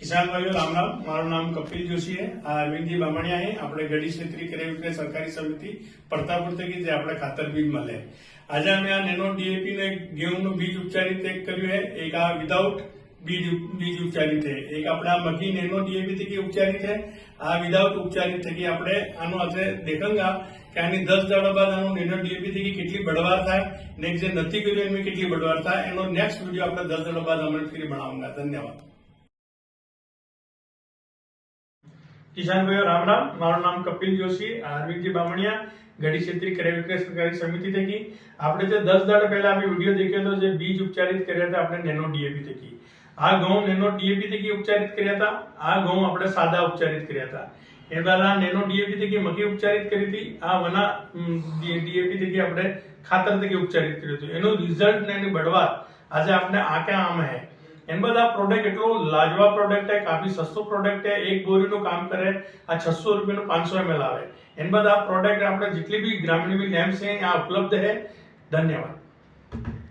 किसान भाइयों राम राम। मारू नाम कपिल जोशी है। अरविंद जी बामणिया है। આપણે ગઢી ક્ષેત્રી ક્રય વિક્રય સહકારી સમિતિ પ્રતાપપુર થકી જે આપણે ખાતર બીજ મળે આજે અમે આ નેનો ડીએપી ને गेहूं बीज उपचारित एक કર્યું है। एक आ विदाउट बीज उपचारित है। एक આપણે આ મગી નેનો ડીએપી થકી उपचारित है। आ विदाउट उपचारित થકી આપણે આનો આજે દેખાંગા કે આની 10 દાડા બાદ આનો નેનો ડીએપી થકી કેટલી બળવાર થાય ને જે નથી કર્યું એની કેટલી બળવાર થાય એનો નેક્સ્ટ વિડિયો આપણે 10 દાડા બાદ અમે ફરી બનાવूंगा। धन्यवाद। किसान भाइयों राम राम। मारू नाम कपिल जोशी, अरविंद जी बामणिया, गढ़ी क्षेत्रीय क्रय विक्रय सहकारी समिति थकी આપણે જે 10 દાડા પહેલા આપણે વિડિયો દેખ્યો હતો જે બીજ ઉપચારિત કર્યા હતા આપણે નેનો ડીએપી થકી। આ ઘઉં નેનો ડીએપી થકી ઉપચારિત કર્યા હતા। આ ઘઉં આપણે સાદા ઉપચારિત કર્યા હતા। એ બાદ આ નેનો ડીએપી થકી મકી ઉપચારિત કરી હતી। આ વના ડીએપી થકી આપણે ખાતર થકી ઉપચારિત કર્યું હતું। એનો રિઝલ્ટ ને એની બળવા આજે આપણે આંખે આમ હે। એન बाद आ प्रोडक्ट एटलो लाजवाब प्रोडक्ट है, काफी सस्तो प्रोडक्ट है। एक बोरी નું કામ કરે આ 600 રૂપિયાનું 500 ml આવે। એન बाद आ प्रोडक्ट આપણે જેટલી બી ગ્રામીણ બી લેમ્પ છે આ ઉપલબ્ધ है। धन्यवाद।